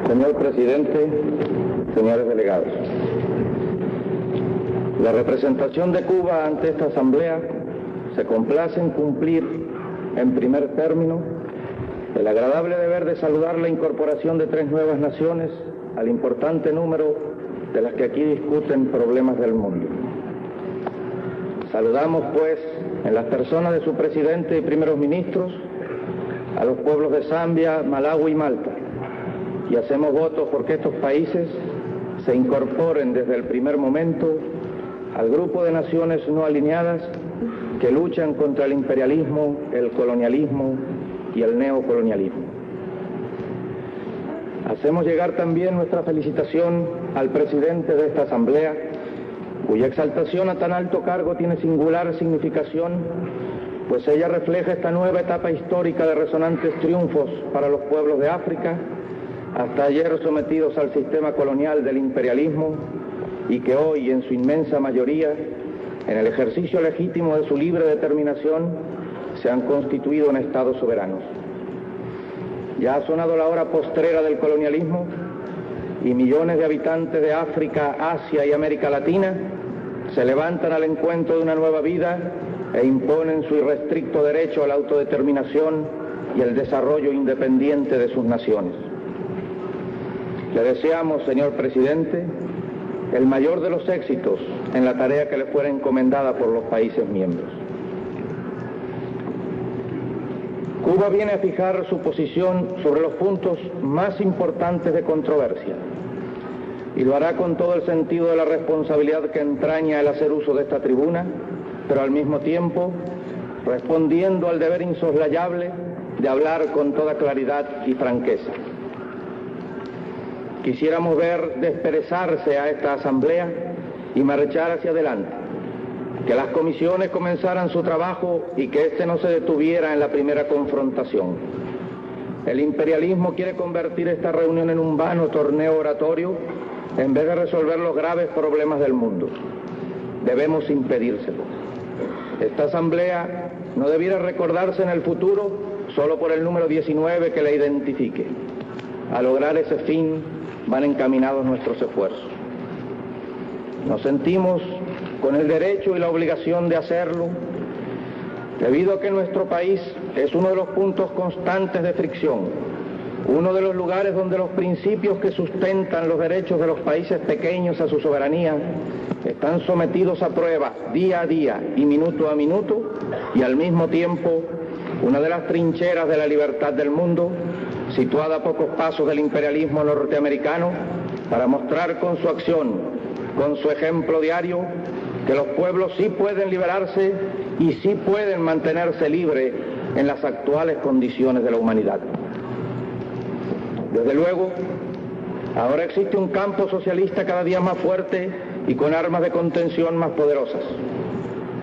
Señor presidente, señores delegados, la representación de Cuba ante esta Asamblea se complace en cumplir, en primer término, el agradable deber de saludar la incorporación de 3 nuevas naciones al importante número de las que aquí discuten problemas del mundo. Saludamos, pues, en las personas de su presidente y primeros ministros, a los pueblos de Zambia, Malawi y Malta, y hacemos votos porque estos países se incorporen desde el primer momento al grupo de naciones no alineadas que luchan contra el imperialismo, el colonialismo y el neocolonialismo. Hacemos llegar también nuestra felicitación al presidente de esta Asamblea, cuya exaltación a tan alto cargo tiene singular significación, pues ella refleja esta nueva etapa histórica de resonantes triunfos para los pueblos de África, hasta ayer sometidos al sistema colonial del imperialismo, y que hoy, en su inmensa mayoría, en el ejercicio legítimo de su libre determinación, se han constituido en estados soberanos. Ya ha sonado la hora postrera del colonialismo y millones de habitantes de África, Asia y América Latina se levantan al encuentro de una nueva vida e imponen su irrestricto derecho a la autodeterminación y el desarrollo independiente de sus naciones. Le deseamos, señor presidente, el mayor de los éxitos en la tarea que le fuera encomendada por los países miembros. Cuba viene a fijar su posición sobre los puntos más importantes de controversia y lo hará con todo el sentido de la responsabilidad que entraña el hacer uso de esta tribuna, pero al mismo tiempo respondiendo al deber insoslayable de hablar con toda claridad y franqueza. Quisiéramos ver desperezarse a esta Asamblea y marchar hacia adelante, que las comisiones comenzaran su trabajo y que éste no se detuviera en la primera confrontación. El imperialismo quiere convertir esta reunión en un vano torneo oratorio en vez de resolver los graves problemas del mundo. Debemos impedírselo. Esta Asamblea no debiera recordarse en el futuro solo por el número 19 que la identifique. A lograr ese fin van encaminados nuestros esfuerzos. Nos sentimos con el derecho y la obligación de hacerlo, debido a que nuestro país es uno de los puntos constantes de fricción, uno de los lugares donde los principios que sustentan los derechos de los países pequeños a su soberanía están sometidos a prueba día a día y minuto a minuto, y al mismo tiempo una de las trincheras de la libertad del mundo, situada a pocos pasos del imperialismo norteamericano, para mostrar con su acción, con su ejemplo diario, que los pueblos sí pueden liberarse y sí pueden mantenerse libres en las actuales condiciones de la humanidad. Desde luego, ahora existe un campo socialista cada día más fuerte y con armas de contención más poderosas,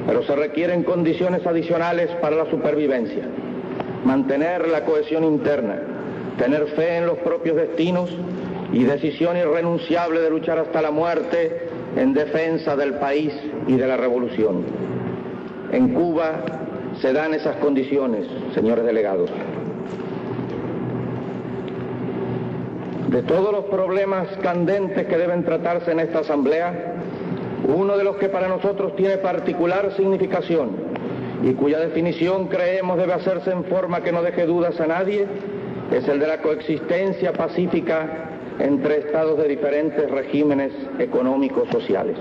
pero se requieren condiciones adicionales para la supervivencia: mantener la cohesión interna, tener fe en los propios destinos y decisión irrenunciable de luchar hasta la muerte en defensa del país y de la revolución. En Cuba se dan esas condiciones, señores delegados. De todos los problemas candentes que deben tratarse en esta Asamblea, uno de los que para nosotros tiene particular significación y cuya definición creemos debe hacerse en forma que no deje dudas a nadie, es el de la coexistencia pacífica entre estados de diferentes regímenes económicos sociales.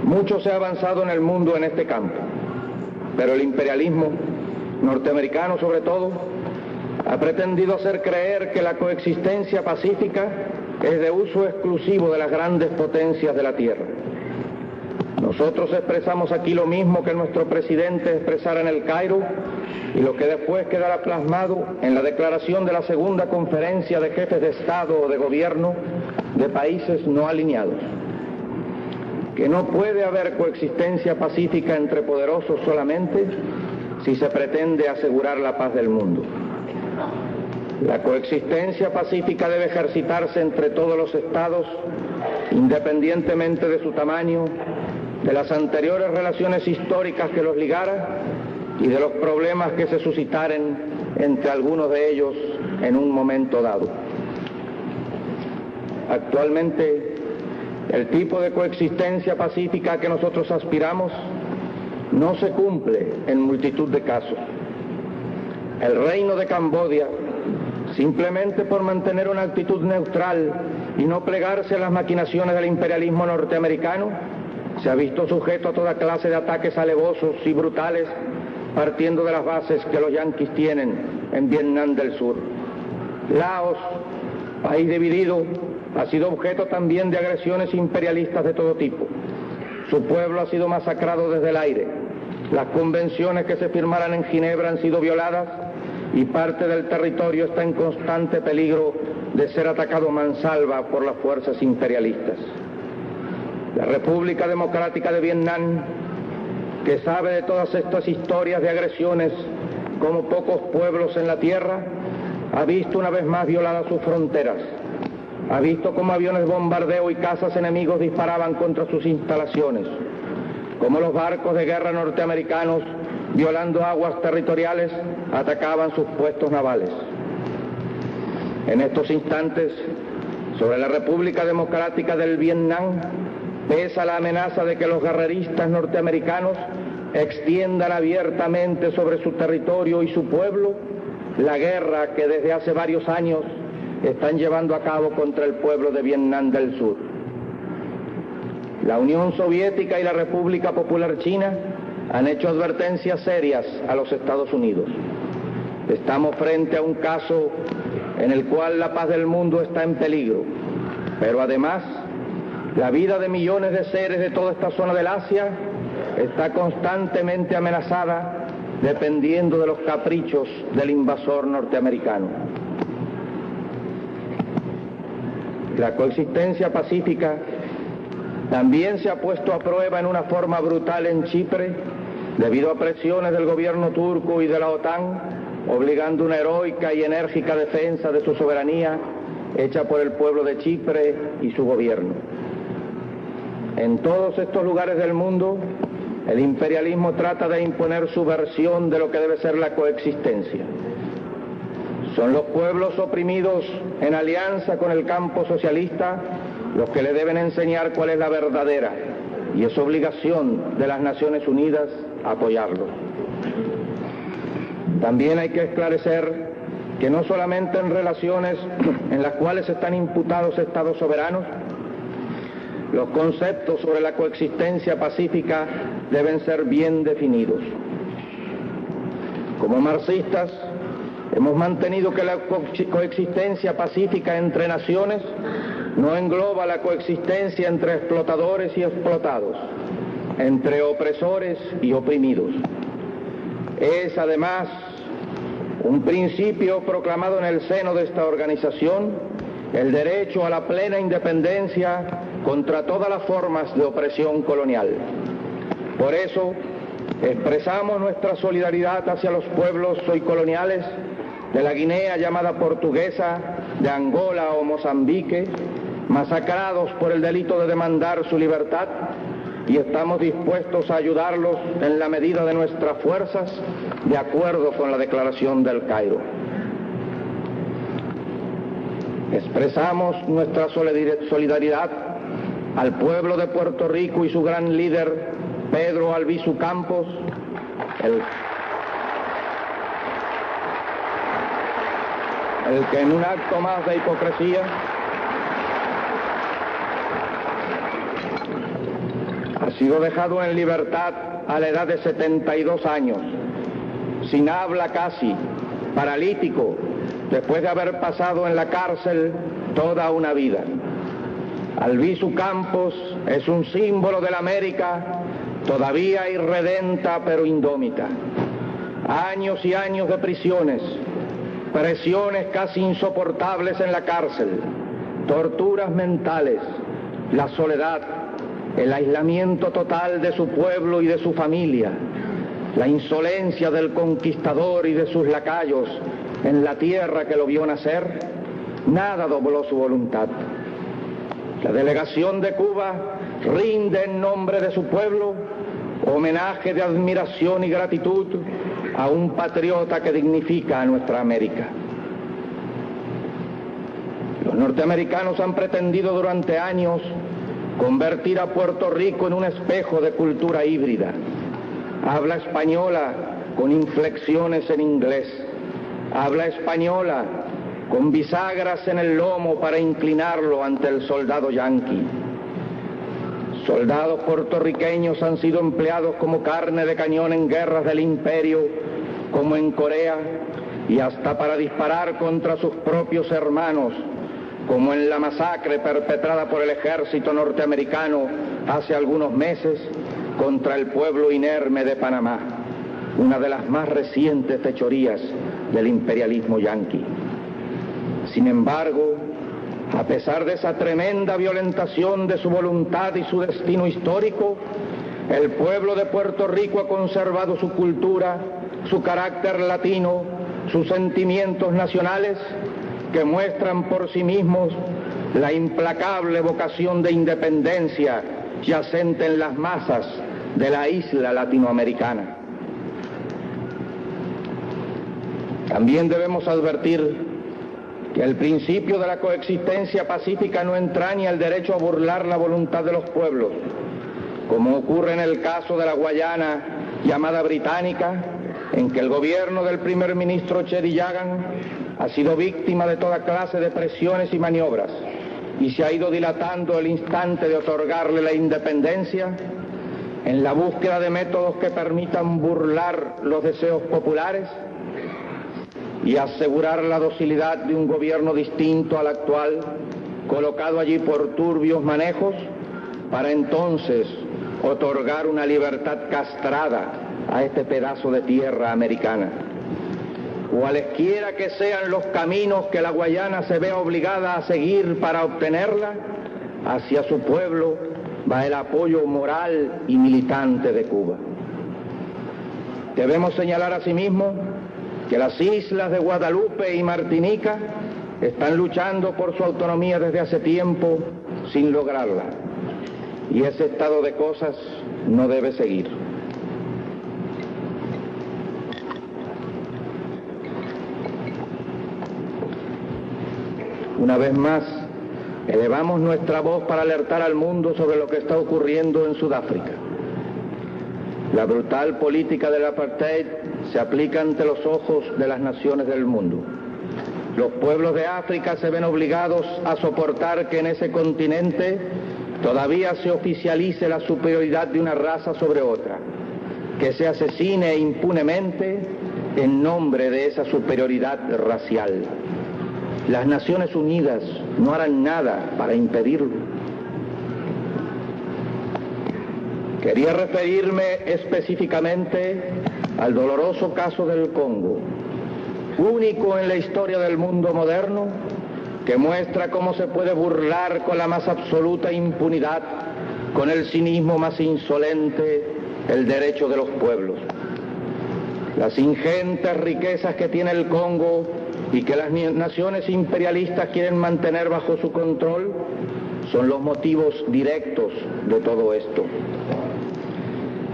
Mucho se ha avanzado en el mundo en este campo, pero el imperialismo, norteamericano sobre todo, ha pretendido hacer creer que la coexistencia pacífica es de uso exclusivo de las grandes potencias de la Tierra. Nosotros expresamos aquí lo mismo que nuestro presidente expresara en el Cairo y lo que después quedará plasmado en la declaración de la segunda conferencia de jefes de Estado o de Gobierno de países no alineados: que no puede haber coexistencia pacífica entre poderosos solamente si se pretende asegurar la paz del mundo. La coexistencia pacífica debe ejercitarse entre todos los estados, independientemente de su tamaño, de las anteriores relaciones históricas que los ligara y de los problemas que se suscitaren entre algunos de ellos en un momento dado. Actualmente, el tipo de coexistencia pacífica a que nosotros aspiramos no se cumple en multitud de casos. El reino de Camboya, simplemente por mantener una actitud neutral y no plegarse a las maquinaciones del imperialismo norteamericano, se ha visto sujeto a toda clase de ataques alevosos y brutales, partiendo de las bases que los yanquis tienen en Vietnam del Sur. Laos, país dividido, ha sido objeto también de agresiones imperialistas de todo tipo. Su pueblo ha sido masacrado desde el aire. Las convenciones que se firmaran en Ginebra han sido violadas y parte del territorio está en constante peligro de ser atacado mansalva por las fuerzas imperialistas. La República Democrática de Vietnam, que sabe de todas estas historias de agresiones como pocos pueblos en la tierra, ha visto una vez más violadas sus fronteras. Ha visto cómo aviones bombardeo y cazas enemigos disparaban contra sus instalaciones, cómo los barcos de guerra norteamericanos, violando aguas territoriales, atacaban sus puestos navales. En estos instantes, sobre la República Democrática del Vietnam, pesa la amenaza de que los guerreristas norteamericanos extiendan abiertamente sobre su territorio y su pueblo la guerra que desde hace varios años están llevando a cabo contra el pueblo de Vietnam del Sur. La Unión Soviética y la República Popular China han hecho advertencias serias a los Estados Unidos. Estamos frente a un caso en el cual la paz del mundo está en peligro, pero además la vida de millones de seres de toda esta zona del Asia está constantemente amenazada dependiendo de los caprichos del invasor norteamericano. La coexistencia pacífica también se ha puesto a prueba en una forma brutal en Chipre debido a presiones del gobierno turco y de la OTAN, obligando una heroica y enérgica defensa de su soberanía hecha por el pueblo de Chipre y su gobierno. En todos estos lugares del mundo, el imperialismo trata de imponer su versión de lo que debe ser la coexistencia. Son los pueblos oprimidos en alianza con el campo socialista los que le deben enseñar cuál es la verdadera, y es obligación de las Naciones Unidas apoyarlo. También hay que esclarecer que no solamente en relaciones en las cuales están imputados estados soberanos, los conceptos sobre la coexistencia pacífica deben ser bien definidos. Como marxistas, hemos mantenido que la coexistencia pacífica entre naciones no engloba la coexistencia entre explotadores y explotados, entre opresores y oprimidos. Es además un principio proclamado en el seno de esta organización el derecho a la plena independencia contra todas las formas de opresión colonial. Por eso, expresamos nuestra solidaridad hacia los pueblos hoy coloniales de la Guinea llamada Portuguesa, de Angola o Mozambique, masacrados por el delito de demandar su libertad, y estamos dispuestos a ayudarlos en la medida de nuestras fuerzas, de acuerdo con la Declaración del Cairo. Expresamos nuestra solidaridad al pueblo de Puerto Rico y su gran líder, Pedro Albizu Campos, el que en un acto más de hipocresía ha sido dejado en libertad a la edad de 72 años, sin habla casi, paralítico, después de haber pasado en la cárcel toda una vida. Albizu Campos es un símbolo de la América todavía irredenta pero indómita. Años y años de prisiones, presiones casi insoportables en la cárcel, torturas mentales, la soledad, el aislamiento total de su pueblo y de su familia, la insolencia del conquistador y de sus lacayos en la tierra que lo vio nacer, nada dobló su voluntad. La delegación de Cuba rinde en nombre de su pueblo homenaje de admiración y gratitud a un patriota que dignifica a nuestra América. Los norteamericanos han pretendido durante años convertir a Puerto Rico en un espejo de cultura híbrida. Habla española con inflexiones en inglés. Habla española con bisagras en el lomo para inclinarlo ante el soldado yanqui. Soldados puertorriqueños han sido empleados como carne de cañón en guerras del imperio, como en Corea, y hasta para disparar contra sus propios hermanos, como en la masacre perpetrada por el ejército norteamericano hace algunos meses contra el pueblo inerme de Panamá, una de las más recientes fechorías del imperialismo yanqui. Sin embargo, a pesar de esa tremenda violentación de su voluntad y su destino histórico, el pueblo de Puerto Rico ha conservado su cultura, su carácter latino, sus sentimientos nacionales, que muestran por sí mismos la implacable vocación de independencia yacente en las masas de la isla latinoamericana. También debemos advertir que el principio de la coexistencia pacífica no entraña el derecho a burlar la voluntad de los pueblos, como ocurre en el caso de la Guayana llamada británica, en que el gobierno del primer ministro Cheddi Jagan ha sido víctima de toda clase de presiones y maniobras, y se ha ido dilatando el instante de otorgarle la independencia en la búsqueda de métodos que permitan burlar los deseos populares y asegurar la docilidad de un gobierno distinto al actual, colocado allí por turbios manejos, para entonces otorgar una libertad castrada a este pedazo de tierra americana. Cualesquiera que sean los caminos que la Guayana se vea obligada a seguir para obtenerla, hacia su pueblo va el apoyo moral y militante de Cuba. Debemos señalar asimismo que las islas de Guadalupe y Martinica están luchando por su autonomía desde hace tiempo sin lograrla, y ese estado de cosas no debe seguir. Una vez más, elevamos nuestra voz para alertar al mundo sobre lo que está ocurriendo en Sudáfrica. La brutal política del apartheid se aplica ante los ojos de las naciones del mundo. Los pueblos de África se ven obligados a soportar que en ese continente todavía se oficialice la superioridad de una raza sobre otra, que se asesine impunemente en nombre de esa superioridad racial. Las Naciones Unidas no harán nada para impedirlo. Quería referirme específicamente al doloroso caso del Congo, único en la historia del mundo moderno, que muestra cómo se puede burlar con la más absoluta impunidad, con el cinismo más insolente, el derecho de los pueblos. Las ingentes riquezas que tiene el Congo y que las naciones imperialistas quieren mantener bajo su control son los motivos directos de todo esto.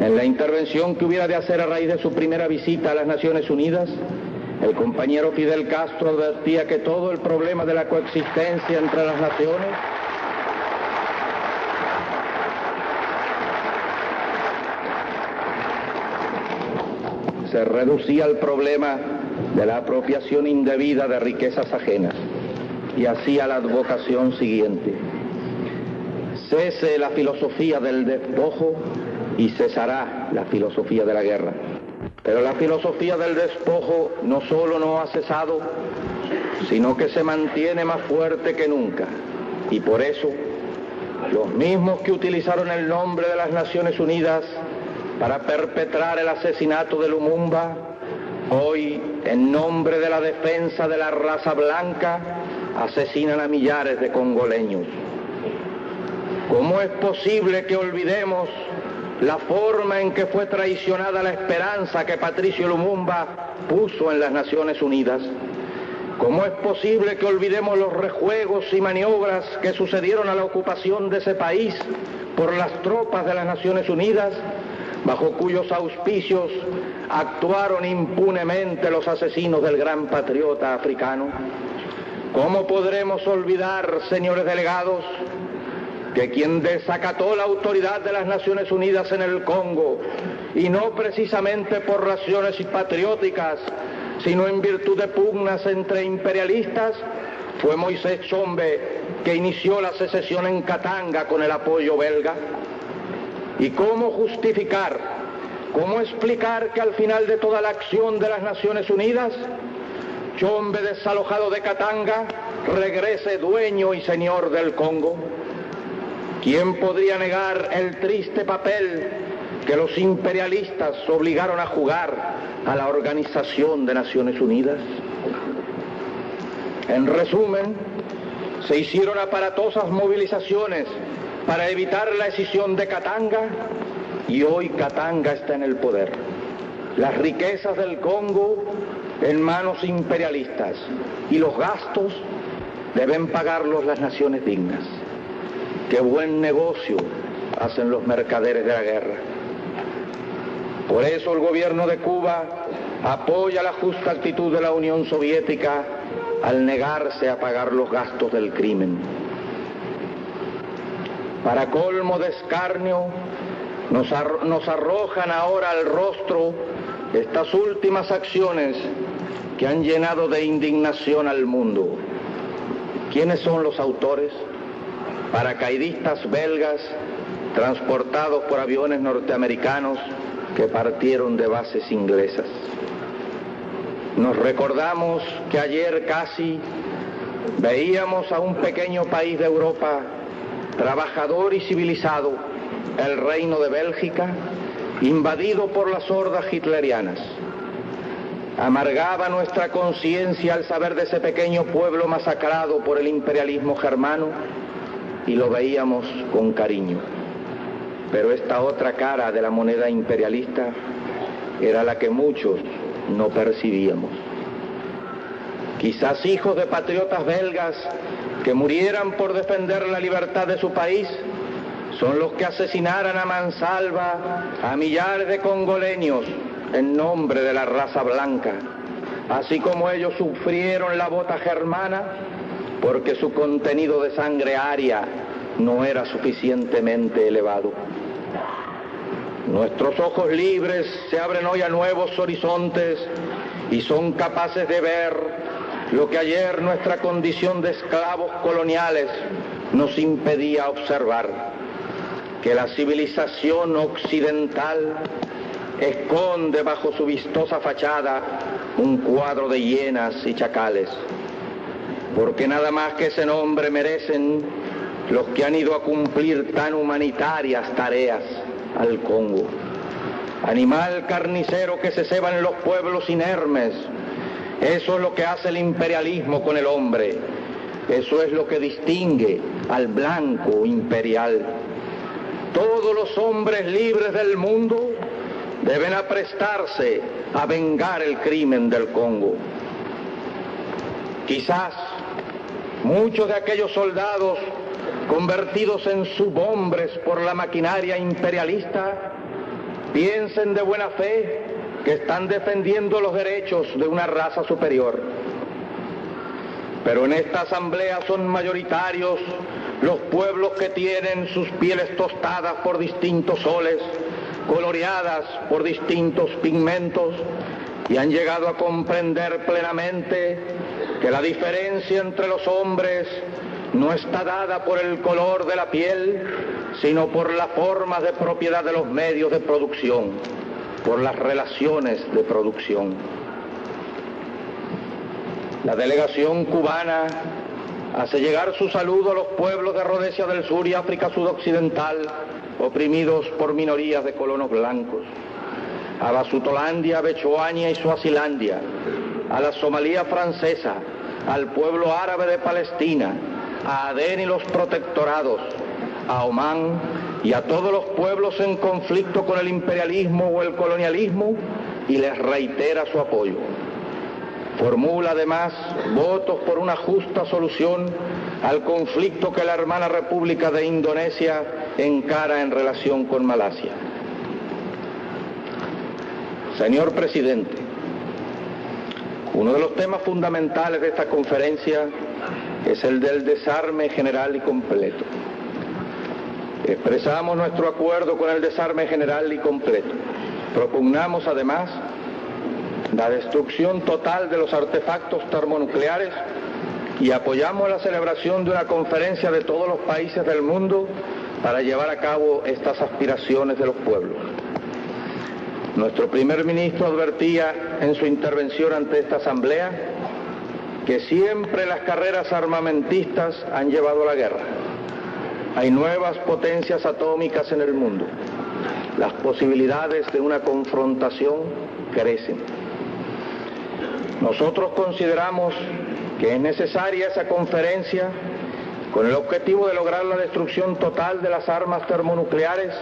En la intervención que hubiera de hacer a raíz de su primera visita a las Naciones Unidas, el compañero Fidel Castro advertía que todo el problema de la coexistencia entre las naciones se reducía al problema de la apropiación indebida de riquezas ajenas, y hacía la advocación siguiente: cese la filosofía del despojo y cesará la filosofía de la guerra. Pero la filosofía del despojo no solo no ha cesado, sino que se mantiene más fuerte que nunca. Y por eso, los mismos que utilizaron el nombre de las Naciones Unidas para perpetrar el asesinato de Lumumba, hoy, en nombre de la defensa de la raza blanca, asesinan a millares de congoleños. ¿Cómo es posible que olvidemos la forma en que fue traicionada la esperanza que Patricio Lumumba puso en las Naciones Unidas? ¿Cómo es posible que olvidemos los rejuegos y maniobras que sucedieron a la ocupación de ese país por las tropas de las Naciones Unidas, bajo cuyos auspicios actuaron impunemente los asesinos del gran patriota africano? ¿Cómo podremos olvidar, señores delegados, que quien desacató la autoridad de las Naciones Unidas en el Congo, y no precisamente por razones patrióticas, sino en virtud de pugnas entre imperialistas, fue Moisés Tshombe, que inició la secesión en Katanga con el apoyo belga? ¿Y cómo justificar, cómo explicar que al final de toda la acción de las Naciones Unidas, Tshombe, desalojado de Katanga, regrese dueño y señor del Congo? ¿Quién podría negar el triste papel que los imperialistas obligaron a jugar a la Organización de Naciones Unidas? En resumen, se hicieron aparatosas movilizaciones para evitar la escisión de Katanga, y hoy Katanga está en el poder. Las riquezas del Congo en manos imperialistas, y los gastos deben pagarlos las naciones dignas. ¡Qué buen negocio hacen los mercaderes de la guerra! Por eso el gobierno de Cuba apoya la justa actitud de la Unión Soviética al negarse a pagar los gastos del crimen. Para colmo de escarnio, nos arrojan ahora al rostro estas últimas acciones que han llenado de indignación al mundo. ¿Quiénes son los autores? Paracaidistas belgas transportados por aviones norteamericanos que partieron de bases inglesas. Nos recordamos que ayer casi veíamos a un pequeño país de Europa, trabajador y civilizado, el Reino de Bélgica, invadido por las hordas hitlerianas. Amargaba nuestra conciencia al saber de ese pequeño pueblo masacrado por el imperialismo germano, y lo veíamos con cariño. Pero esta otra cara de la moneda imperialista era la que muchos no percibíamos. Quizás hijos de patriotas belgas que murieran por defender la libertad de su país son los que asesinaran a mansalva a millares de congoleños en nombre de la raza blanca, así como ellos sufrieron la bota germana porque su contenido de sangre aria no era suficientemente elevado. Nuestros ojos libres se abren hoy a nuevos horizontes y son capaces de ver lo que ayer nuestra condición de esclavos coloniales nos impedía observar, que la civilización occidental esconde bajo su vistosa fachada un cuadro de hienas y chacales, porque nada más que ese nombre merecen los que han ido a cumplir tan humanitarias tareas al Congo. Animal carnicero que se ceba en los pueblos inermes, eso es lo que hace el imperialismo con el hombre, eso es lo que distingue al blanco imperial. Todos los hombres libres del mundo deben aprestarse a vengar el crimen del Congo. Quizás muchos de aquellos soldados convertidos en subhombres por la maquinaria imperialista piensen de buena fe que están defendiendo los derechos de una raza superior. Pero en esta asamblea son mayoritarios los pueblos que tienen sus pieles tostadas por distintos soles, coloreadas por distintos pigmentos, y han llegado a comprender plenamente que la diferencia entre los hombres no está dada por el color de la piel, sino por las formas de propiedad de los medios de producción, por las relaciones de producción. La delegación cubana hace llegar su saludo a los pueblos de Rodesia del Sur y África Sudoccidental, oprimidos por minorías de colonos blancos, a Basutolandia, Bechuania y Suazilandia, a la Somalía francesa, al pueblo árabe de Palestina, a Adén y los protectorados, a Omán y a todos los pueblos en conflicto con el imperialismo o el colonialismo, y les reitera su apoyo. Formula además votos por una justa solución al conflicto que la hermana República de Indonesia encara en relación con Malasia. Señor presidente, Uno de los temas fundamentales de esta conferencia es el del desarme general y completo. Expresamos nuestro acuerdo con el desarme general y completo. Propugnamos además la destrucción total de los artefactos termonucleares y apoyamos la celebración de una conferencia de todos los países del mundo para llevar a cabo estas aspiraciones de los pueblos. Nuestro primer ministro advertía en su intervención ante esta asamblea que siempre las carreras armamentistas han llevado a la guerra. Hay nuevas potencias atómicas en el mundo. Las posibilidades de una confrontación crecen. Nosotros consideramos que es necesaria esa conferencia con el objetivo de lograr la destrucción total de las armas termonucleares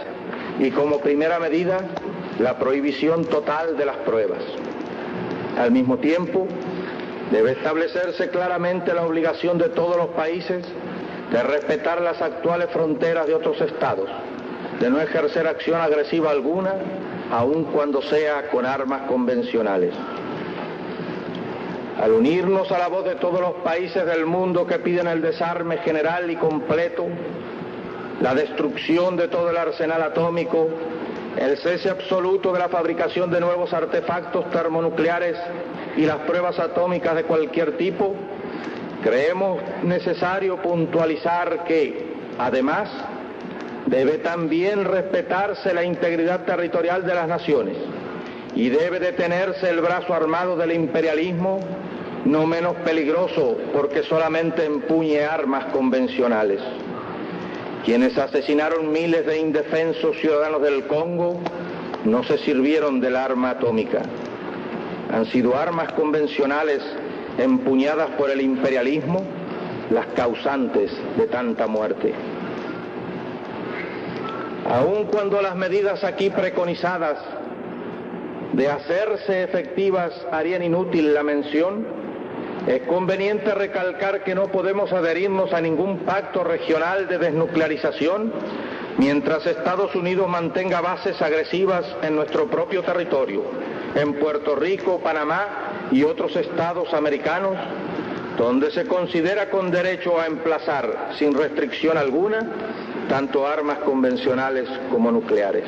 y como primera medida la prohibición total de las pruebas. Al mismo tiempo, debe establecerse claramente la obligación de todos los países de respetar las actuales fronteras de otros estados, de no ejercer acción agresiva alguna, aun cuando sea con armas convencionales. Al unirnos a la voz de todos los países del mundo que piden el desarme general y completo, la destrucción de todo el arsenal atómico, el cese absoluto de la fabricación de nuevos artefactos termonucleares y las pruebas atómicas de cualquier tipo, creemos necesario puntualizar que, además, debe también respetarse la integridad territorial de las naciones y debe detenerse el brazo armado del imperialismo, no menos peligroso porque solamente empuñe armas convencionales. Quienes asesinaron miles de indefensos ciudadanos del Congo no se sirvieron del arma atómica. Han sido armas convencionales empuñadas por el imperialismo las causantes de tanta muerte. Aun cuando las medidas aquí preconizadas de hacerse efectivas harían inútil la mención, es conveniente recalcar que no podemos adherirnos a ningún pacto regional de desnuclearización mientras Estados Unidos mantenga bases agresivas en nuestro propio territorio, en Puerto Rico, Panamá y otros estados americanos, donde se considera con derecho a emplazar, sin restricción alguna, tanto armas convencionales como nucleares.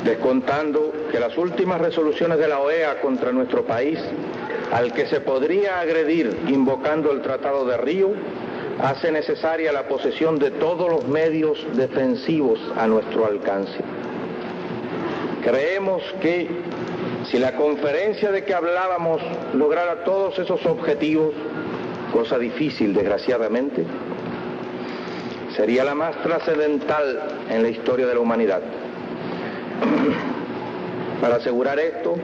Descontando que las últimas resoluciones de la OEA contra nuestro país, al que se podría agredir invocando el Tratado de Río, hace necesaria la posesión de todos los medios defensivos a nuestro alcance. Creemos que si la conferencia de que hablábamos lograra todos esos objetivos, cosa difícil desgraciadamente, sería la más trascendental en la historia de la humanidad. Para asegurar esto,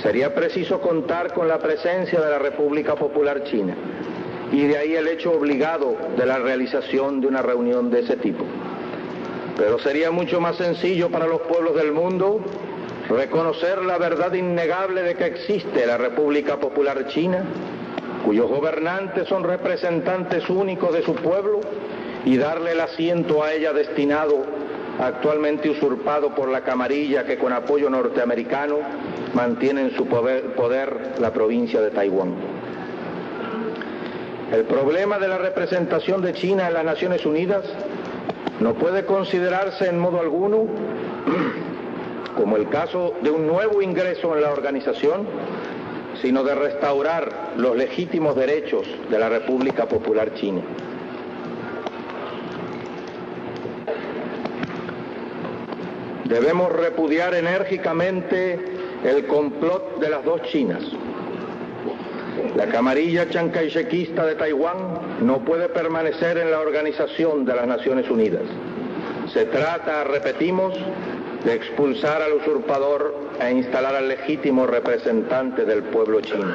sería preciso contar con la presencia de la República Popular China, y de ahí el hecho obligado de la realización de una reunión de ese tipo. Pero sería mucho más sencillo para los pueblos del mundo reconocer la verdad innegable de que existe la República Popular China, cuyos gobernantes son representantes únicos de su pueblo, y darle el asiento a ella destinado, actualmente usurpado por la camarilla que con apoyo norteamericano mantiene en su poder la provincia de Taiwán. El problema de la representación de China en las Naciones Unidas no puede considerarse en modo alguno como el caso de un nuevo ingreso en la organización, sino de restaurar los legítimos derechos de la República Popular China. Debemos repudiar enérgicamente el complot de las dos Chinas. La camarilla chiangkai-shekista de Taiwán no puede permanecer en la Organización de las Naciones Unidas. Se trata, repetimos, de expulsar al usurpador e instalar al legítimo representante del pueblo chino.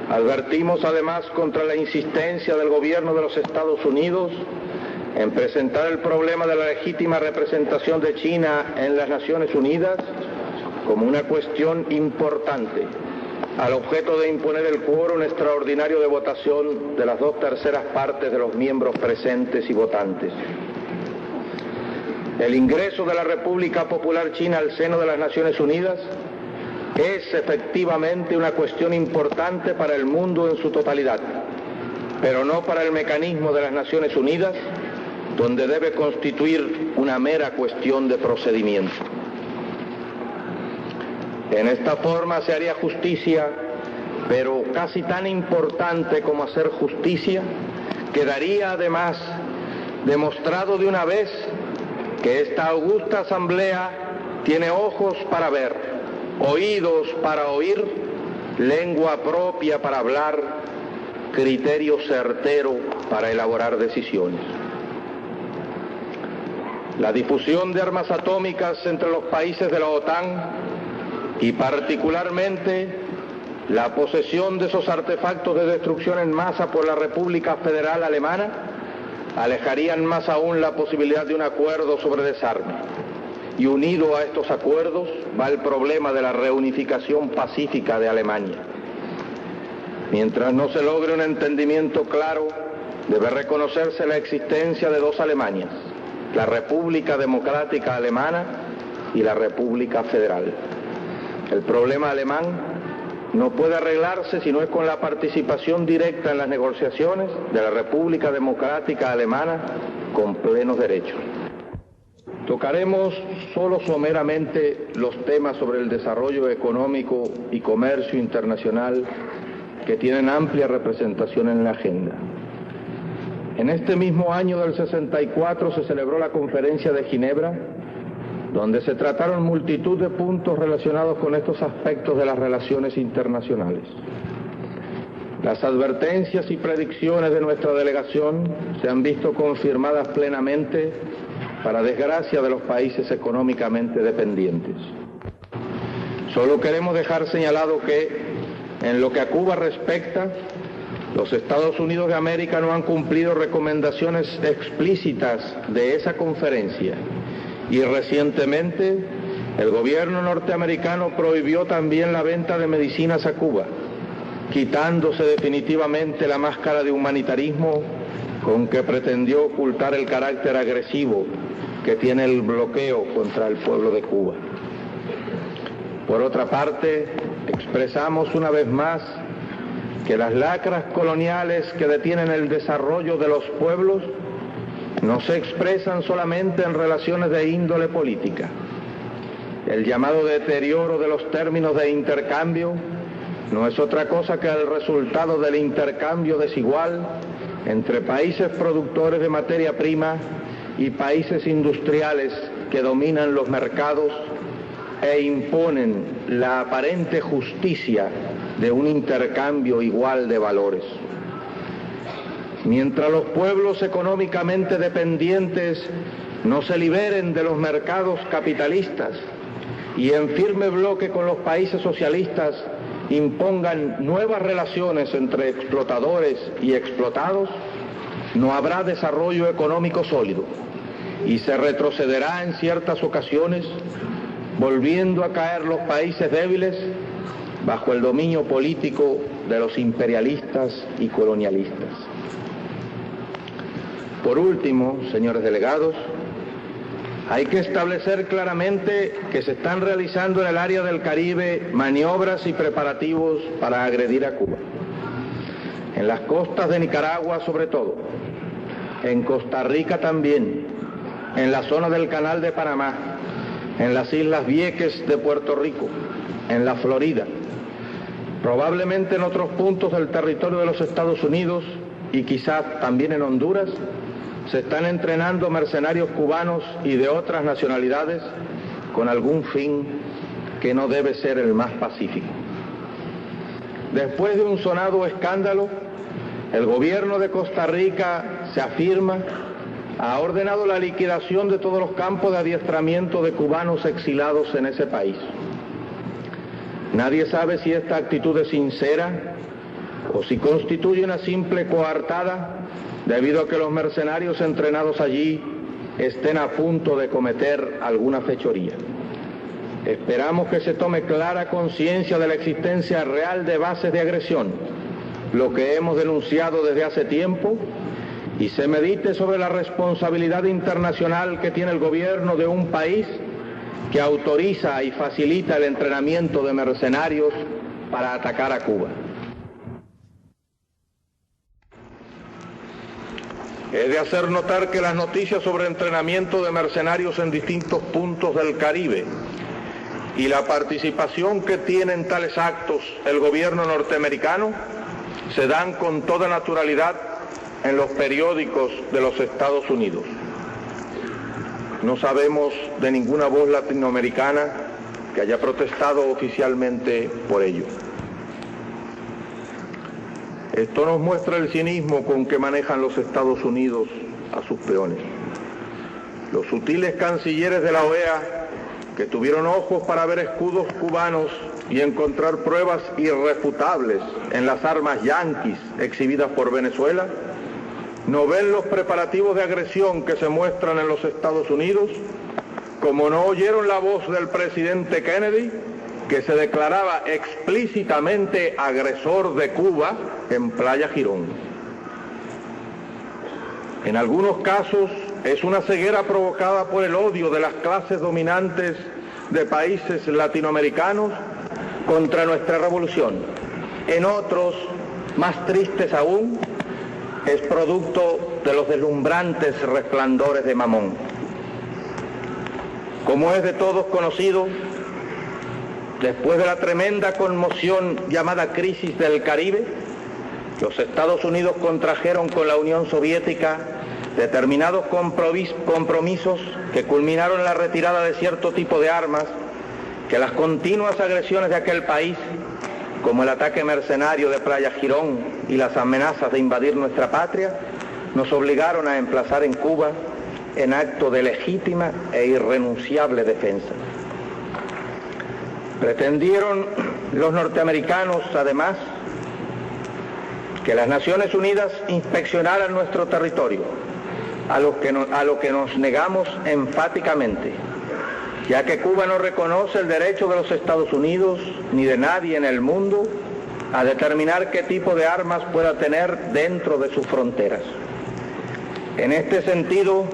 Advertimos además contra la insistencia del gobierno de los Estados Unidos en presentar el problema de la legítima representación de China en las Naciones Unidas como una cuestión importante, al objeto de imponer el quórum extraordinario de votación de las 2/3 partes de los miembros presentes y votantes. El ingreso de la República Popular China al seno de las Naciones Unidas es efectivamente una cuestión importante para el mundo en su totalidad, pero no para el mecanismo de las Naciones Unidas, donde debe constituir una mera cuestión de procedimiento. En esta forma se haría justicia, pero casi tan importante como hacer justicia, quedaría además demostrado de una vez que esta augusta Asamblea tiene ojos para ver, oídos para oír, lengua propia para hablar, criterio certero para elaborar decisiones. La difusión de armas atómicas entre los países de la OTAN y particularmente la posesión de esos artefactos de destrucción en masa por la República Federal Alemana alejarían más aún la posibilidad de un acuerdo sobre desarme. Y unido a estos acuerdos va el problema de la reunificación pacífica de Alemania. Mientras no se logre un entendimiento claro, debe reconocerse la existencia de dos Alemanias, la República Democrática Alemana y la República Federal. El problema alemán no puede arreglarse si no es con la participación directa en las negociaciones de la República Democrática Alemana con plenos derechos. Tocaremos solo someramente los temas sobre el desarrollo económico y comercio internacional que tienen amplia representación en la agenda. En este mismo año del 64 se celebró la Conferencia de Ginebra, donde se trataron multitud de puntos relacionados con estos aspectos de las relaciones internacionales. Las advertencias y predicciones de nuestra delegación se han visto confirmadas plenamente para desgracia de los países económicamente dependientes. Solo queremos dejar señalado que, en lo que a Cuba respecta, los Estados Unidos de América no han cumplido recomendaciones explícitas de esa conferencia y recientemente el gobierno norteamericano prohibió también la venta de medicinas a Cuba, quitándose definitivamente la máscara de humanitarismo con que pretendió ocultar el carácter agresivo que tiene el bloqueo contra el pueblo de Cuba. Por otra parte, expresamos una vez más que las lacras coloniales que detienen el desarrollo de los pueblos no se expresan solamente en relaciones de índole política. El llamado deterioro de los términos de intercambio no es otra cosa que el resultado del intercambio desigual entre países productores de materia prima y países industriales que dominan los mercados e imponen la aparente justicia de un intercambio igual de valores. Mientras los pueblos económicamente dependientes no se liberen de los mercados capitalistas y en firme bloque con los países socialistas impongan nuevas relaciones entre explotadores y explotados, no habrá desarrollo económico sólido y se retrocederá en ciertas ocasiones, volviendo a caer los países débiles bajo el dominio político de los imperialistas y colonialistas. Por último, señores delegados, hay que establecer claramente que se están realizando en el área del Caribe maniobras y preparativos para agredir a Cuba. En las costas de Nicaragua sobre todo, en Costa Rica también, en la zona del Canal de Panamá, en las Islas Vieques de Puerto Rico, en la Florida, probablemente en otros puntos del territorio de los Estados Unidos y quizás también en Honduras, se están entrenando mercenarios cubanos y de otras nacionalidades con algún fin que no debe ser el más pacífico. Después de un sonado escándalo, el gobierno de Costa Rica se afirma, ha ordenado la liquidación de todos los campos de adiestramiento de cubanos exilados en ese país. Nadie sabe si esta actitud es sincera o si constituye una simple coartada debido a que los mercenarios entrenados allí estén a punto de cometer alguna fechoría. Esperamos que se tome clara conciencia de la existencia real de bases de agresión, lo que hemos denunciado desde hace tiempo, y se medite sobre la responsabilidad internacional que tiene el gobierno de un país que autoriza y facilita el entrenamiento de mercenarios para atacar a Cuba. He de hacer notar que las noticias sobre entrenamiento de mercenarios en distintos puntos del Caribe y la participación que tiene en tales actos el gobierno norteamericano se dan con toda naturalidad en los periódicos de los Estados Unidos. No sabemos de ninguna voz latinoamericana que haya protestado oficialmente por ello. Esto nos muestra el cinismo con que manejan los Estados Unidos a sus peones. Los sutiles cancilleres de la OEA, que tuvieron ojos para ver escudos cubanos y encontrar pruebas irrefutables en las armas yanquis exhibidas por Venezuela, no ven los preparativos de agresión que se muestran en los Estados Unidos, como no oyeron la voz del presidente Kennedy, que se declaraba explícitamente agresor de Cuba en Playa Girón. En algunos casos es una ceguera provocada por el odio de las clases dominantes de países latinoamericanos contra nuestra revolución. En otros, más tristes aún, es producto de los deslumbrantes resplandores de Mamón. Como es de todos conocido, después de la tremenda conmoción llamada crisis del Caribe, los Estados Unidos contrajeron con la Unión Soviética determinados compromisos que culminaron en la retirada de cierto tipo de armas que las continuas agresiones de aquel país, como el ataque mercenario de Playa Girón y las amenazas de invadir nuestra patria, nos obligaron a emplazar en Cuba en acto de legítima e irrenunciable defensa. Pretendieron los norteamericanos, además, que las Naciones Unidas inspeccionaran nuestro territorio, a lo que nos negamos enfáticamente, ya que Cuba no reconoce el derecho de los Estados Unidos ni de nadie en el mundo a determinar qué tipo de armas pueda tener dentro de sus fronteras. En este sentido,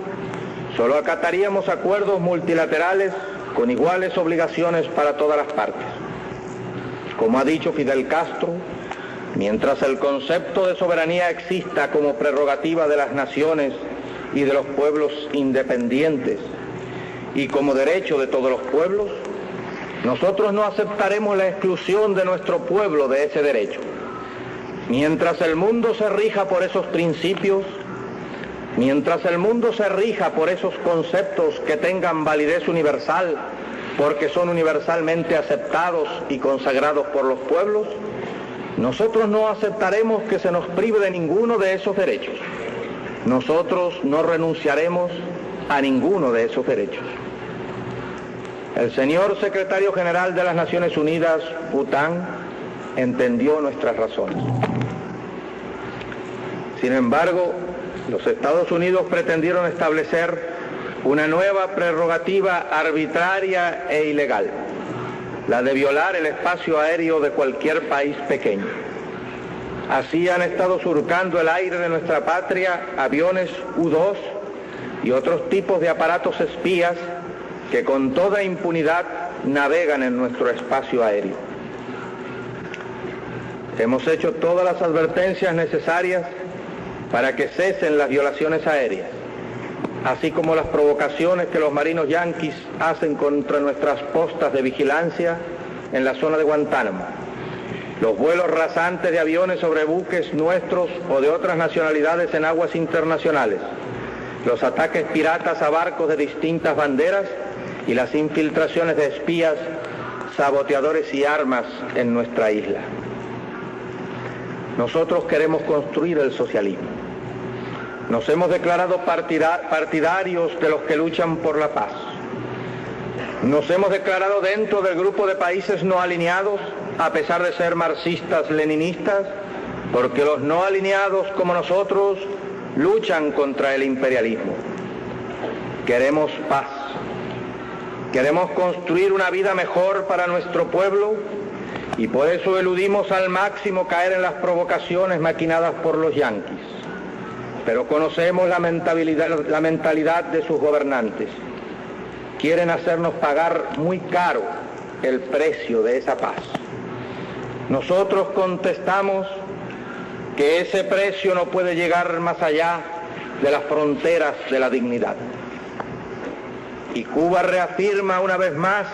solo acataríamos acuerdos multilaterales con iguales obligaciones para todas las partes. Como ha dicho Fidel Castro, mientras el concepto de soberanía exista como prerrogativa de las naciones y de los pueblos independientes y como derecho de todos los pueblos, nosotros no aceptaremos la exclusión de nuestro pueblo de ese derecho. Mientras el mundo se rija por esos principios, mientras el mundo se rija por esos conceptos que tengan validez universal, porque son universalmente aceptados y consagrados por los pueblos, nosotros no aceptaremos que se nos prive de ninguno de esos derechos. Nosotros no renunciaremos a ninguno de esos derechos. El señor secretario general de las Naciones Unidas, U Thant, entendió nuestras razones. Sin embargo, los Estados Unidos pretendieron establecer una nueva prerrogativa arbitraria e ilegal, la de violar el espacio aéreo de cualquier país pequeño. Así han estado surcando el aire de nuestra patria aviones U-2 y otros tipos de aparatos espías que con toda impunidad navegan en nuestro espacio aéreo. Hemos hecho todas las advertencias necesarias para que cesen las violaciones aéreas, así como las provocaciones que los marinos yanquis hacen contra nuestras postas de vigilancia en la zona de Guantánamo, los vuelos rasantes de aviones sobre buques nuestros o de otras nacionalidades en aguas internacionales, los ataques piratas a barcos de distintas banderas y las infiltraciones de espías, saboteadores y armas en nuestra isla. Nosotros queremos construir el socialismo. Nos hemos declarado partidarios de los que luchan por la paz. Nos hemos declarado dentro del grupo de países no alineados, a pesar de ser marxistas-leninistas, porque los no alineados como nosotros luchan contra el imperialismo. Queremos paz. Queremos construir una vida mejor para nuestro pueblo y por eso eludimos al máximo caer en las provocaciones maquinadas por los yanquis. Pero conocemos la mentalidad de sus gobernantes. quieren hacernos pagar muy caro el precio de esa paz. Nosotros contestamos que ese precio no puede llegar más allá de las fronteras de la dignidad. Y Cuba reafirma una vez más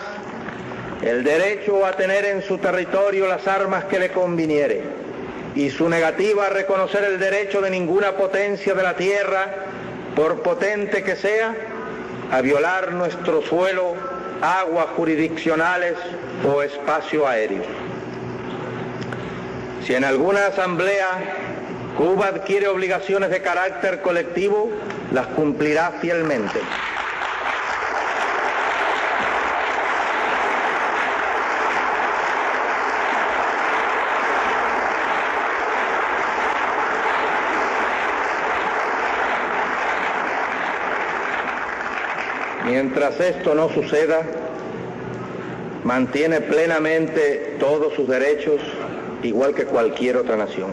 el derecho a tener en su territorio las armas que le conviniere y su negativa a reconocer el derecho de ninguna potencia de la tierra, por potente que sea, a violar nuestro suelo, aguas jurisdiccionales o espacio aéreo. Si en alguna asamblea Cuba adquiere obligaciones de carácter colectivo, las cumplirá fielmente. Mientras esto no suceda, mantiene plenamente todos sus derechos, igual que cualquier otra nación.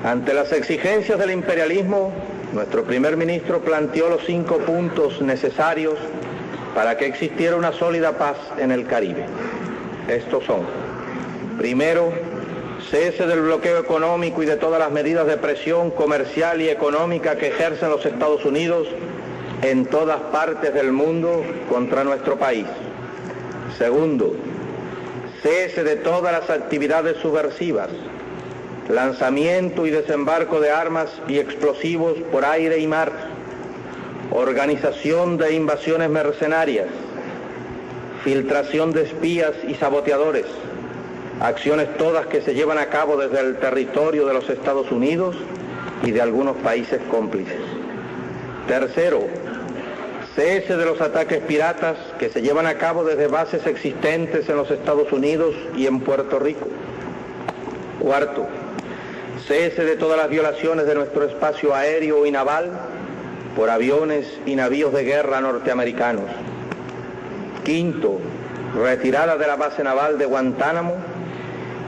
Ante las exigencias del imperialismo, nuestro primer ministro planteó los 5 puntos necesarios para que existiera una sólida paz en el Caribe. Estos son: primero, cese del bloqueo económico y de todas las medidas de presión comercial y económica que ejercen los Estados Unidos en todas partes del mundo contra nuestro país. Segundo, cese de todas las actividades subversivas, lanzamiento y desembarco de armas y explosivos por aire y mar, organización de invasiones mercenarias, filtración de espías y saboteadores, acciones todas que se llevan a cabo desde el territorio de los Estados Unidos y de algunos países cómplices. Tercero, cese de los ataques piratas que se llevan a cabo desde bases existentes en los Estados Unidos y en Puerto Rico. Cuarto, cese de todas las violaciones de nuestro espacio aéreo y naval por aviones y navíos de guerra norteamericanos. Quinto, retirada de la base naval de Guantánamo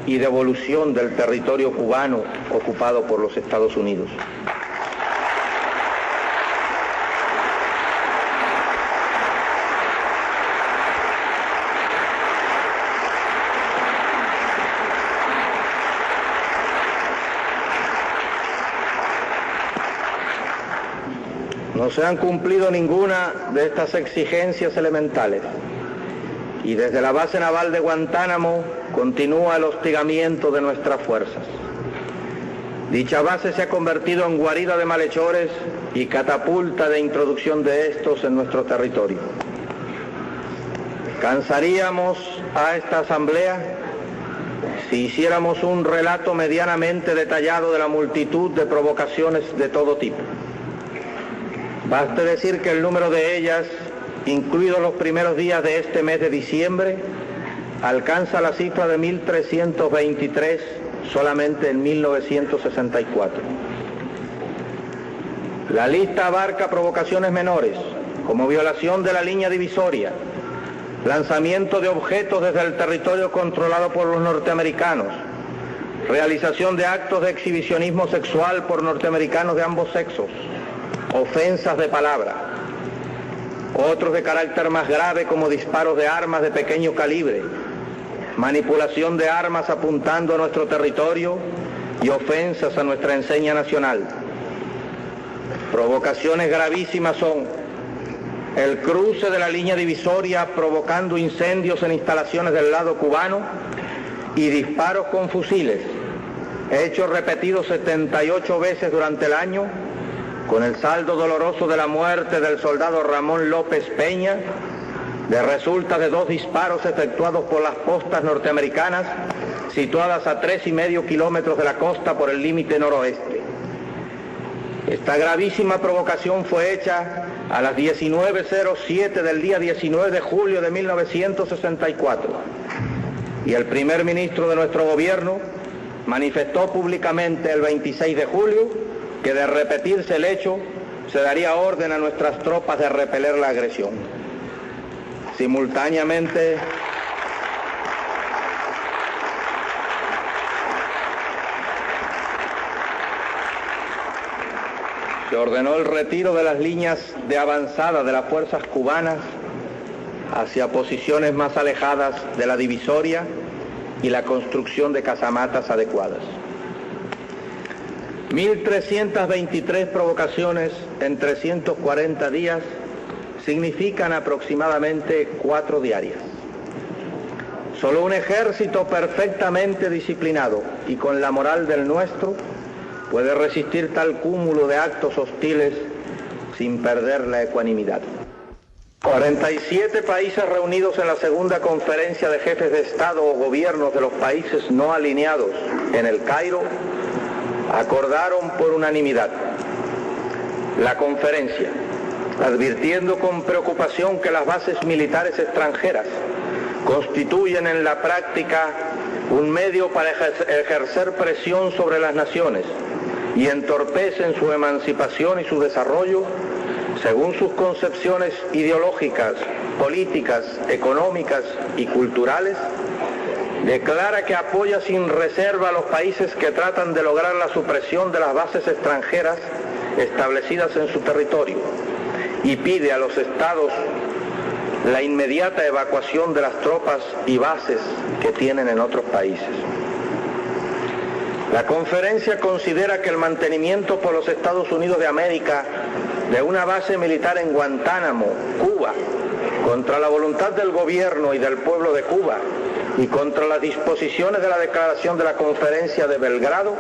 y devolución del territorio cubano ocupado por los Estados Unidos. No se han cumplido ninguna de estas exigencias elementales y desde la base naval de Guantánamo continúa el hostigamiento de nuestras fuerzas. Dicha base se ha convertido en guarida de malhechores y catapulta de introducción de estos en nuestro territorio. Cansaríamos a esta asamblea si hiciéramos un relato medianamente detallado de la multitud de provocaciones de todo tipo. Baste decir que el número de ellas, incluidos los primeros días de este mes de diciembre, alcanza la cifra de 1.323 solamente en 1964. La lista abarca provocaciones menores, como violación de la línea divisoria, lanzamiento de objetos desde el territorio controlado por los norteamericanos, realización de actos de exhibicionismo sexual por norteamericanos de ambos sexos, ofensas de palabra, otros de carácter más grave como disparos de armas de pequeño calibre, manipulación de armas apuntando a nuestro territorio y ofensas a nuestra enseña nacional. Provocaciones gravísimas son el cruce de la línea divisoria provocando incendios en instalaciones del lado cubano y disparos con fusiles, hechos repetidos 78 veces durante el año, con el saldo doloroso de la muerte del soldado Ramón López Peña, de resultas de 2 disparos efectuados por las postas norteamericanas, situadas a 3,5 kilómetros de la costa por el límite noroeste. Esta gravísima provocación fue hecha a las 19:07 del día 19 de julio de 1964, y el primer ministro de nuestro gobierno manifestó públicamente el 26 de julio que de repetirse el hecho se daría orden a nuestras tropas de repeler la agresión. Simultáneamente, Se ordenó el retiro de las líneas de avanzada de las fuerzas cubanas hacia posiciones más alejadas de la divisoria y la construcción de casamatas adecuadas. 1.323 provocaciones en 340 días significan aproximadamente 4 diarias. Solo un ejército perfectamente disciplinado y con la moral del nuestro puede resistir tal cúmulo de actos hostiles sin perder la ecuanimidad. 47 países reunidos en la segunda conferencia de jefes de Estado o gobiernos de los países no alineados en El Cairo acordaron por unanimidad. La conferencia, advirtiendo con preocupación que las bases militares extranjeras constituyen en la práctica un medio para ejercer presión sobre las naciones y entorpecen su emancipación y su desarrollo según sus concepciones ideológicas, políticas, económicas y culturales, declara que apoya sin reserva a los países que tratan de lograr la supresión de las bases extranjeras establecidas en su territorio y pide a los estados la inmediata evacuación de las tropas y bases que tienen en otros países. La conferencia considera que el mantenimiento por los Estados Unidos de América de una base militar en Guantánamo, Cuba, contra la voluntad del gobierno y del pueblo de Cuba y contra las disposiciones de la declaración de la Conferencia de Belgrado,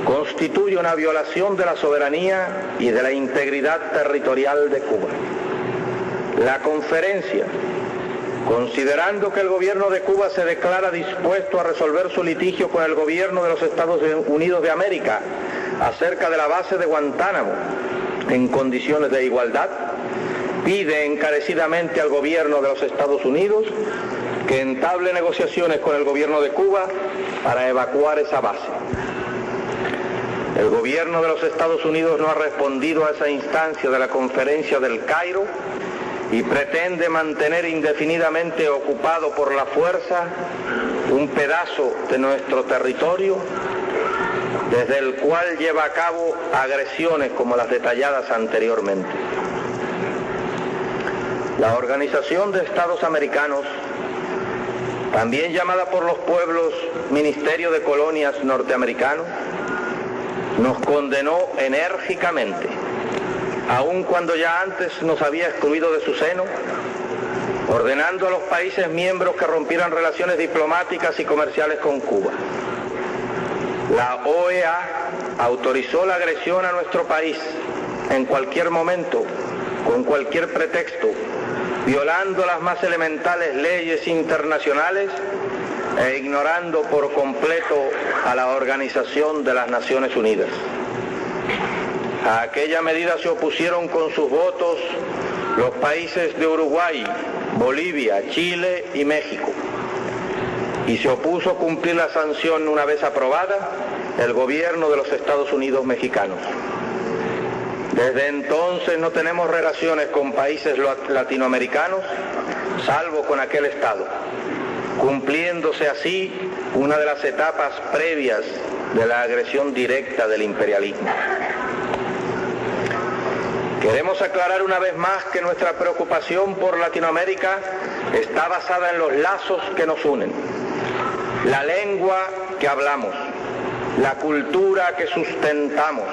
constituye una violación de la soberanía y de la integridad territorial de Cuba. La conferencia, considerando que el gobierno de Cuba se declara dispuesto a resolver su litigio con el gobierno de los Estados Unidos de América acerca de la base de Guantánamo en condiciones de igualdad, pide encarecidamente al gobierno de los Estados Unidos que entable negociaciones con el gobierno de Cuba para evacuar esa base. El gobierno de los Estados Unidos no ha respondido a esa instancia de la conferencia del Cairo y pretende mantener indefinidamente ocupado por la fuerza un pedazo de nuestro territorio desde el cual lleva a cabo agresiones como las detalladas anteriormente. La Organización de Estados Americanos, también llamada por los pueblos Ministerio de Colonias Norteamericano, nos condenó enérgicamente, aun cuando ya antes nos había excluido de su seno, ordenando a los países miembros que rompieran relaciones diplomáticas y comerciales con Cuba. La OEA autorizó la agresión a nuestro país en cualquier momento, con cualquier pretexto, violando las más elementales leyes internacionales e ignorando por completo a la Organización de las Naciones Unidas. A aquella medida se opusieron con sus votos los países de Uruguay, Bolivia, Chile y México. Y se opuso cumplir la sanción una vez aprobada el gobierno de los Estados Unidos mexicanos. Desde entonces no tenemos relaciones con países latinoamericanos, salvo con aquel Estado, cumpliéndose así una de las etapas previas de la agresión directa del imperialismo. Queremos aclarar una vez más que nuestra preocupación por Latinoamérica está basada en los lazos que nos unen, la lengua que hablamos, la cultura que sustentamos,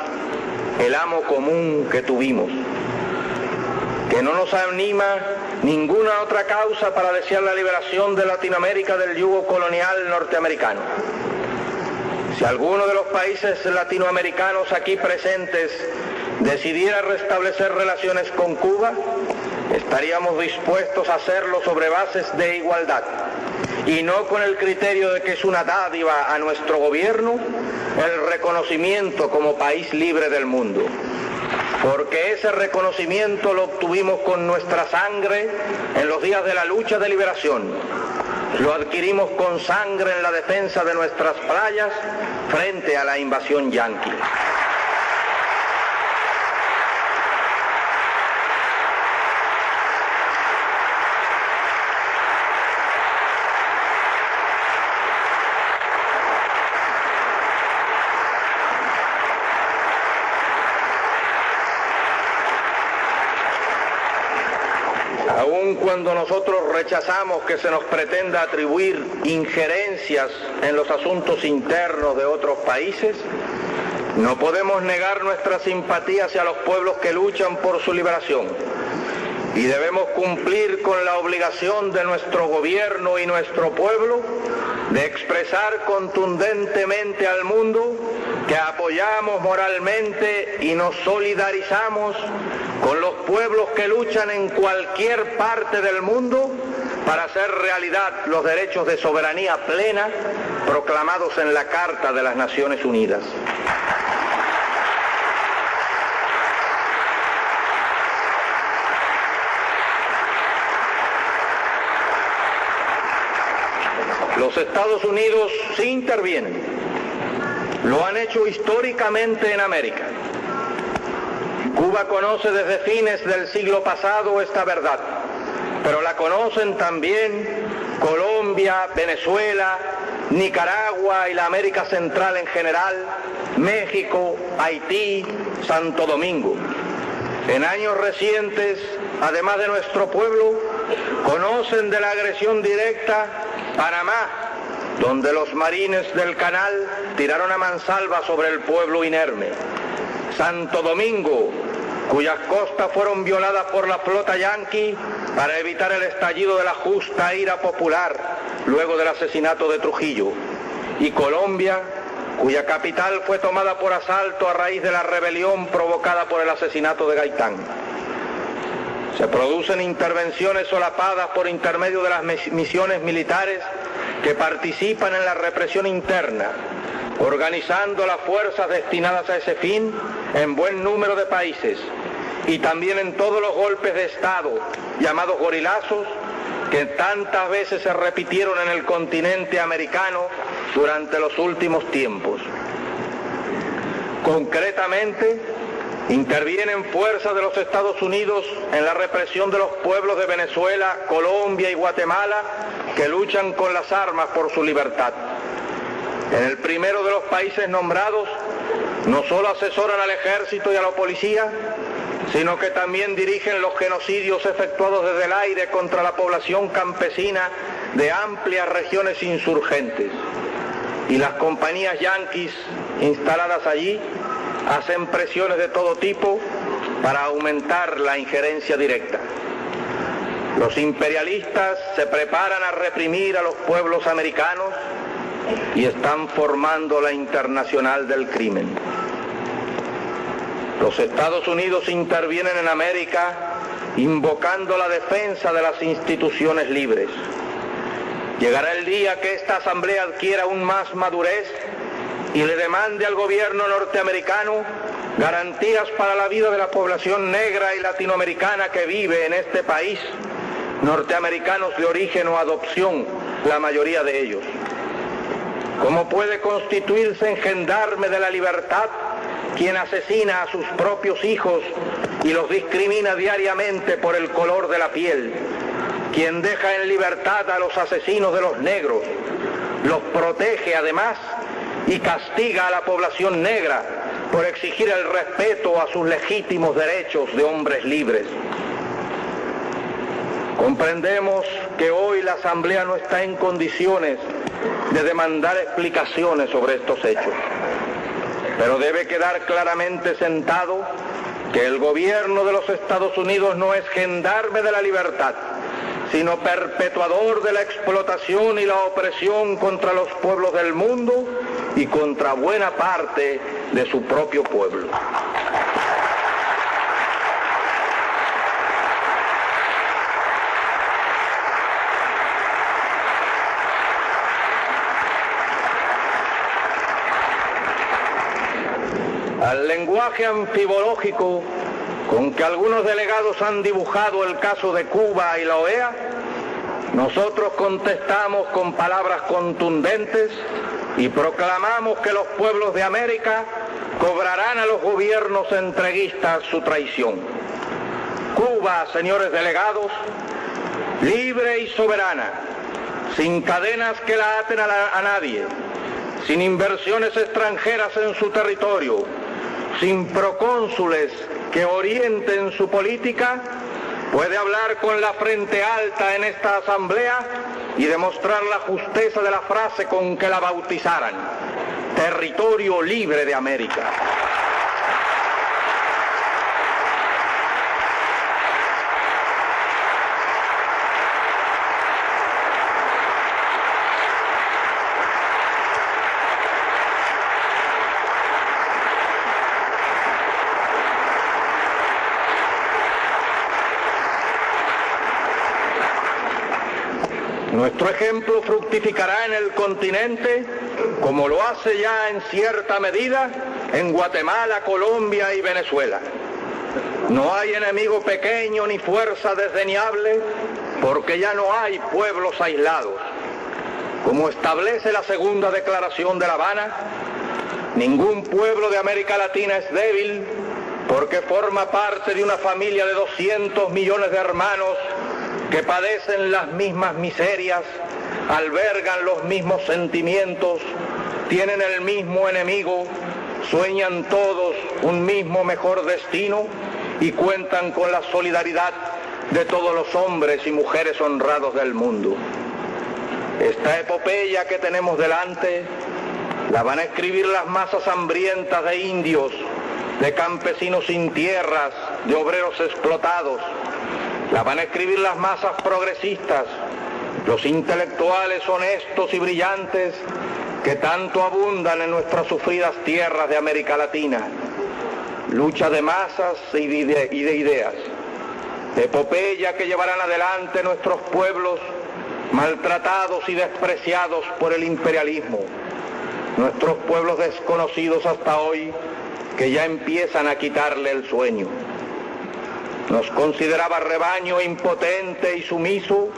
el amo común que tuvimos, que no nos anima ninguna otra causa para desear la liberación de Latinoamérica del yugo colonial norteamericano. Si alguno de los países latinoamericanos aquí presentes decidiera restablecer relaciones con Cuba, estaríamos dispuestos a hacerlo sobre bases de igualdad y no con el criterio de que es una dádiva a nuestro gobierno el reconocimiento como país libre del mundo, porque ese reconocimiento lo obtuvimos con nuestra sangre en los días de la lucha de liberación, lo adquirimos con sangre en la defensa de nuestras playas frente a la invasión yanqui. cuando nosotros rechazamos que se nos pretenda atribuir injerencias en los asuntos internos de otros países, no podemos negar nuestra simpatía hacia los pueblos que luchan por su liberación y debemos cumplir con la obligación de nuestro gobierno y nuestro pueblo de expresar contundentemente al mundo que apoyamos moralmente y nos solidarizamos con los pueblos que luchan en cualquier parte del mundo para hacer realidad los derechos de soberanía plena proclamados en la Carta de las Naciones Unidas. Los Estados Unidos sí intervienen, lo han hecho históricamente en América. Cuba conoce desde fines del siglo pasado esta verdad, pero la conocen también Colombia, Venezuela, Nicaragua y la América Central en general, México, Haití, Santo Domingo. En años recientes, además de nuestro pueblo, conocen de la agresión directa Panamá, donde los marines del canal tiraron a mansalva sobre el pueblo inerme. Santo Domingo, cuyas costas fueron violadas por la flota yanqui para evitar el estallido de la justa ira popular luego del asesinato de Trujillo. Y Colombia, cuya capital fue tomada por asalto a raíz de la rebelión provocada por el asesinato de Gaitán. Se producen intervenciones solapadas por intermedio de las misiones militares que participan en la represión interna, organizando las fuerzas destinadas a ese fin en buen número de países y también en todos los golpes de Estado, llamados gorilazos, que tantas veces se repitieron en el continente americano durante los últimos tiempos. Concretamente, intervienen fuerzas de los Estados Unidos en la represión de los pueblos de Venezuela, Colombia y Guatemala que luchan con las armas por su libertad. En el primero de los países nombrados, no solo asesoran al ejército y a la policía, sino que también dirigen los genocidios efectuados desde el aire contra la población campesina de amplias regiones insurgentes. Y las compañías yanquis instaladas allí hacen presiones de todo tipo para aumentar la injerencia directa. Los imperialistas se preparan a reprimir a los pueblos americanos y están formando la Internacional del Crimen. Los Estados Unidos intervienen en América invocando la defensa de las instituciones libres. Llegará el día que esta asamblea adquiera aún más madurez y le demande al gobierno norteamericano garantías para la vida de la población negra y latinoamericana que vive en este país, norteamericanos de origen o adopción, la mayoría de ellos. ¿Cómo puede constituirse en gendarme de la libertad quien asesina a sus propios hijos y los discrimina diariamente por el color de la piel? Quien deja en libertad a los asesinos de los negros, los protege además y castiga a la población negra por exigir el respeto a sus legítimos derechos de hombres libres. Comprendemos que hoy la Asamblea no está en condiciones de demandar explicaciones sobre estos hechos, pero debe quedar claramente sentado que el gobierno de los Estados Unidos no es gendarme de la libertad, sino perpetuador de la explotación y la opresión contra los pueblos del mundo y contra buena parte de su propio pueblo. Al lenguaje anfibológico con que algunos delegados han dibujado el caso de Cuba y la OEA, nosotros contestamos con palabras contundentes y proclamamos que los pueblos de América cobrarán a los gobiernos entreguistas su traición. Cuba, señores delegados, libre y soberana, sin cadenas que la aten a nadie, sin inversiones extranjeras en su territorio, sin procónsules que orienten su política, puede hablar con la frente alta en esta asamblea y demostrar la justeza de la frase con que la bautizaran: territorio libre de América. Nuestro ejemplo fructificará en el continente, como lo hace ya en cierta medida en Guatemala, Colombia y Venezuela. No hay enemigo pequeño ni fuerza desdeñable, porque ya no hay pueblos aislados. Como establece la segunda declaración de La Habana, ningún pueblo de América Latina es débil, porque forma parte de una familia de 200 millones de hermanos que padecen las mismas miserias, albergan los mismos sentimientos, tienen el mismo enemigo, sueñan todos un mismo mejor destino y cuentan con la solidaridad de todos los hombres y mujeres honrados del mundo. Esta epopeya que tenemos delante la van a escribir las masas hambrientas de indios, de campesinos sin tierras, de obreros explotados. La van a escribir las masas progresistas, los intelectuales honestos y brillantes que tanto abundan en nuestras sufridas tierras de América Latina. Lucha de masas y de ideas. Epopeya que llevarán adelante nuestros pueblos maltratados y despreciados por el imperialismo. Nuestros pueblos desconocidos hasta hoy que ya empiezan a quitarle el sueño. Nos consideraba rebaño impotente y sumiso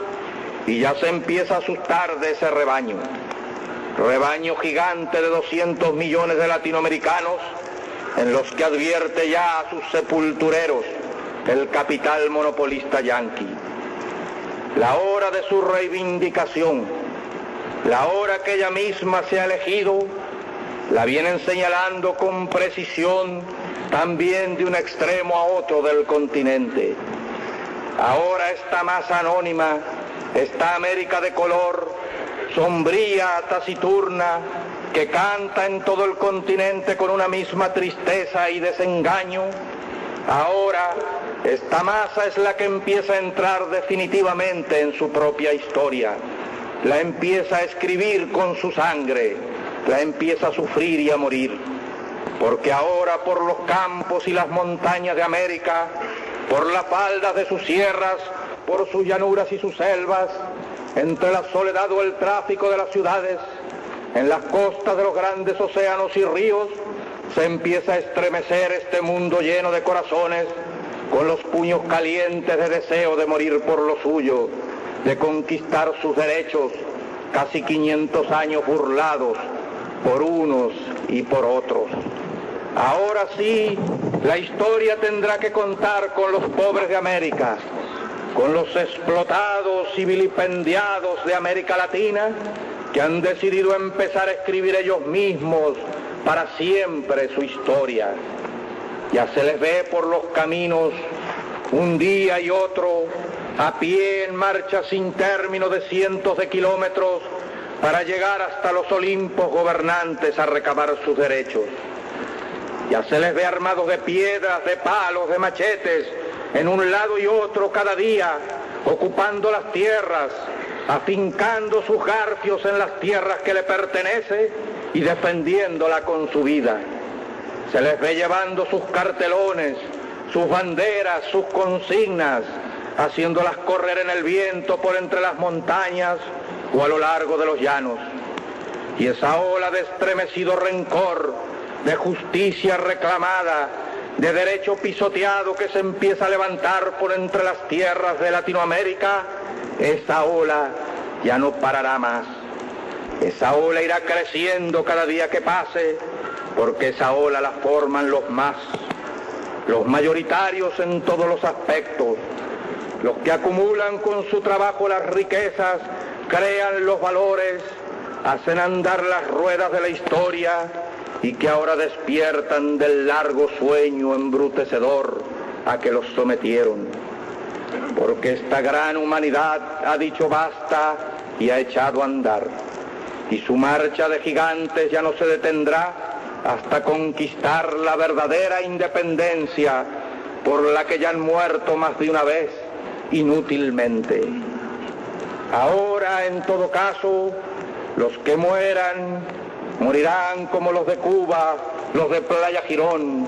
y ya se empieza a asustar de ese rebaño. Rebaño gigante de 200 millones de latinoamericanos en los que advierte ya a sus sepultureros el capital monopolista yanqui. La hora de su reivindicación, la hora que ella misma se ha elegido, la vienen señalando con precisión también de un extremo a otro del continente. Ahora esta masa anónima, esta América de color, sombría, taciturna, que canta en todo el continente con una misma tristeza y desengaño, ahora esta masa es la que empieza a entrar definitivamente en su propia historia, la empieza a escribir con su sangre, la empieza a sufrir y a morir. Porque ahora por los campos y las montañas de América, por las faldas de sus sierras, por sus llanuras y sus selvas, entre la soledad o el tráfico de las ciudades, en las costas de los grandes océanos y ríos, se empieza a estremecer este mundo lleno de corazones, con los puños calientes de deseo de morir por lo suyo, de conquistar sus derechos, casi 500 años burlados por unos y por otros. Ahora sí, la historia tendrá que contar con los pobres de América, con los explotados y vilipendiados de América Latina, que han decidido empezar a escribir ellos mismos para siempre su historia. Ya se les ve por los caminos, un día y otro, a pie en marcha sin término de cientos de kilómetros, para llegar hasta los Olimpos gobernantes a recabar sus derechos. Ya se les ve armados de piedras, de palos, de machetes, en un lado y otro cada día, ocupando las tierras, afincando sus garfios en las tierras que le pertenecen y defendiéndola con su vida. Se les ve llevando sus cartelones, sus banderas, sus consignas, haciéndolas correr en el viento por entre las montañas o a lo largo de los llanos. Y esa ola de estremecido rencor, de justicia reclamada, de derecho pisoteado que se empieza a levantar por entre las tierras de Latinoamérica, esa ola ya no parará más. Esa ola irá creciendo cada día que pase, porque esa ola la forman los mayoritarios en todos los aspectos, los que acumulan con su trabajo las riquezas, crean los valores, hacen andar las ruedas de la historia y que ahora despiertan del largo sueño embrutecedor a que los sometieron. porque esta gran humanidad ha dicho basta y ha echado a andar, y su marcha de gigantes ya no se detendrá hasta conquistar la verdadera independencia por la que ya han muerto más de una vez inútilmente. Ahora, en todo caso, los que mueran, morirán como los de Cuba, los de Playa Girón,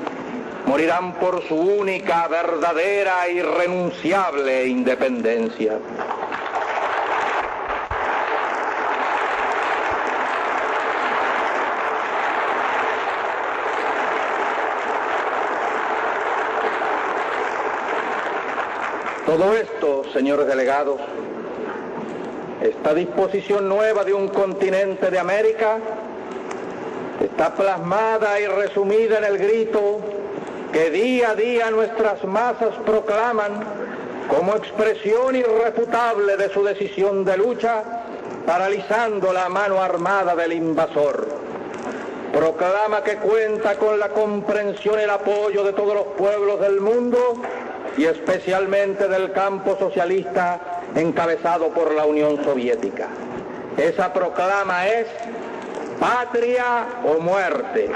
morirán por su única, verdadera, irrenunciable independencia. Todo esto, señores delegados, esta disposición nueva de un continente de América, está plasmada y resumida en el grito que día a día nuestras masas proclaman como expresión irrefutable de su decisión de lucha, paralizando la mano armada del invasor. Proclama que cuenta con la comprensión y el apoyo de todos los pueblos del mundo y especialmente del campo socialista encabezado por la Unión Soviética. Esa proclama es: patria o muerte.